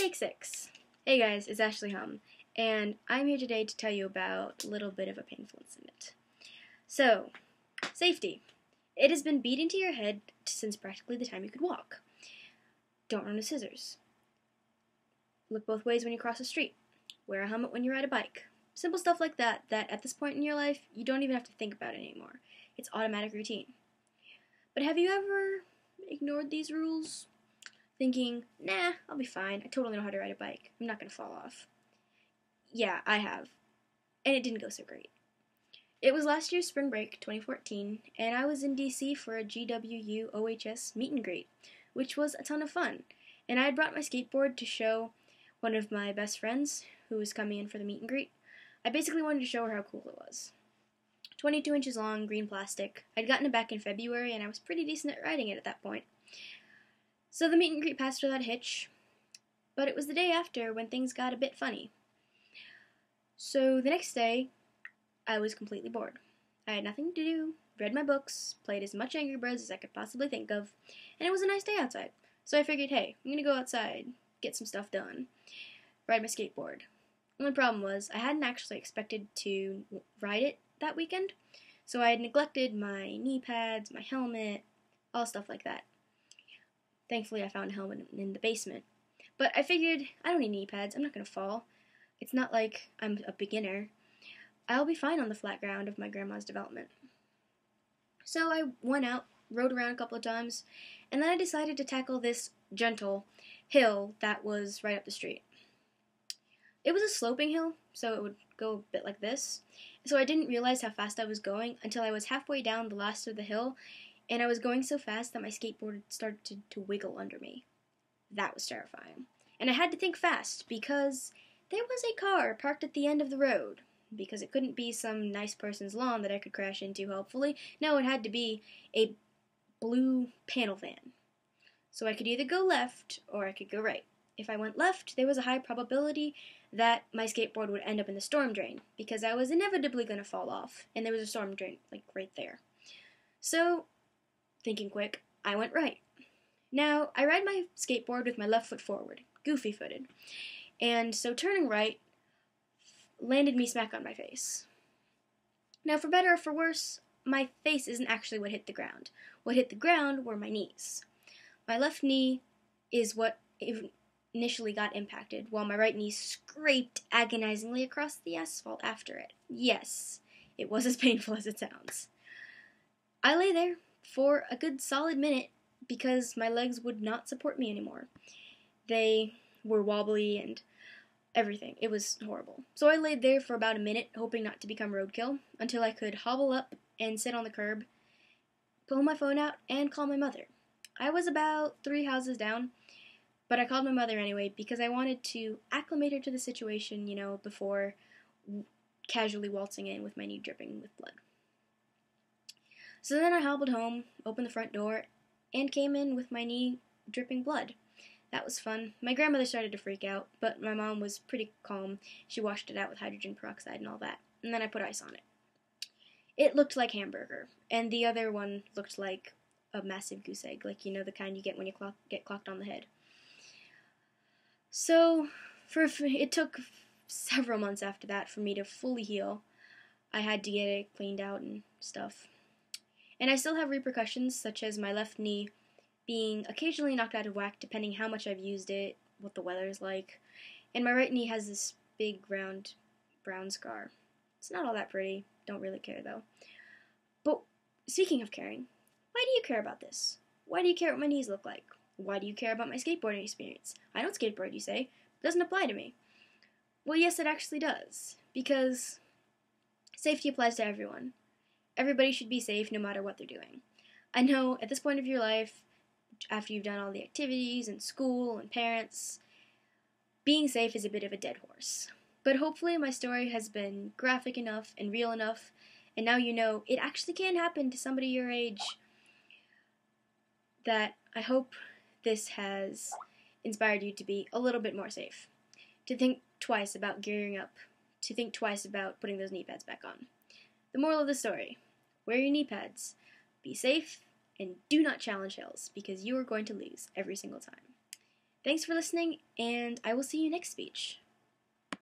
Take 6. Hey guys, it's Ashley and I'm here today to tell you about a little bit of a painful incident. So, safety. It has been beat into your head since practically the time you could walk. Don't run with scissors. Look both ways when you cross the street. Wear a helmet when you ride a bike. Simple stuff like that at this point in your life, you don't even have to think about it anymore. It's automatic routine. But have you ever ignored these rules? Thinking, nah, I'll be fine. I totally know how to ride a bike. I'm not going to fall off. Yeah, I have. And it didn't go so great. It was last year's spring break, 2014, and I was in DC for a GWUOHS meet and greet, which was a ton of fun. And I had brought my skateboard to show one of my best friends who was coming in for the meet and greet. I basically wanted to show her how cool it was. 22 inches long, green plastic. I'd gotten it back in February, and I was pretty decent at riding it at that point. So the meet and greet passed without a hitch, but it was the day after when things got a bit funny. So the next day, I was completely bored. I had nothing to do, read my books, played as much Angry Birds as I could possibly think of, and it was a nice day outside. So I figured, hey, I'm gonna go outside, get some stuff done, ride my skateboard. Only problem was, I hadn't actually expected to ride it that weekend, so I had neglected my knee pads, my helmet, all stuff like that. Thankfully, I found a helmet in the basement. But I figured, I don't need knee pads. I'm not going to fall. It's not like I'm a beginner. I'll be fine on the flat ground of my grandma's development. So I went out, rode around a couple of times, and then I decided to tackle this gentle hill that was right up the street. It was a sloping hill, so it would go a bit like this. So I didn't realize how fast I was going until I was halfway down the last of the hill, and I was going so fast that my skateboard started to wiggle under me. That was terrifying. And I had to think fast, because there was a car parked at the end of the road. Because it couldn't be some nice person's lawn that I could crash into, hopefully. No, it had to be a blue panel van. So I could either go left, or I could go right. If I went left, there was a high probability that my skateboard would end up in the storm drain, because I was inevitably going to fall off, and there was a storm drain, like, right there. So, thinking quick, I went right. Now, I ride my skateboard with my left foot forward, goofy-footed, and so turning right landed me smack on my face. Now, for better or for worse, my face isn't actually what hit the ground. What hit the ground were my knees. My left knee is what initially got impacted, while my right knee scraped agonizingly across the asphalt after it. Yes, it was as painful as it sounds. I lay there for a good solid minute because my legs would not support me anymore. They were wobbly and everything. It was horrible. So I laid there for about a minute, hoping not to become roadkill, until I could hobble up and sit on the curb, pull my phone out, and call my mother. I was about 3 houses down, but I called my mother anyway because I wanted to acclimate her to the situation, before casually waltzing in with my knee dripping with blood. So then I hobbled home, opened the front door, and came in with my knee dripping blood. That was fun. My grandmother started to freak out, but my mom was pretty calm. She washed it out with hydrogen peroxide and all that, and then I put ice on it. It looked like hamburger, and the other one looked like a massive goose egg, like, the kind you get when you get clocked on the head. So, it took several months after that for me to fully heal. I had to get it cleaned out and stuff. And I still have repercussions, such as my left knee being occasionally knocked out of whack depending how much I've used it, what the weather's like. And my right knee has this big, round, brown scar. It's not all that pretty. Don't really care, though. But speaking of caring, why do you care about this? Why do you care what my knees look like? Why do you care about my skateboarding experience? I don't skateboard, you say. It doesn't apply to me. Well, yes, it actually does. Because safety applies to everyone. Everybody should be safe no matter what they're doing. I know at this point of your life, after you've done all the activities and school and parents, being safe is a bit of a dead horse. But hopefully my story has been graphic enough and real enough, and now you know it actually can happen to somebody your age, that I hope this has inspired you to be a little bit more safe. To think twice about gearing up. To think twice about putting those knee pads back on. The moral of the story: wear your knee pads, be safe, and do not challenge hills, because you are going to lose every single time. Thanks for listening, and I will see you next speech.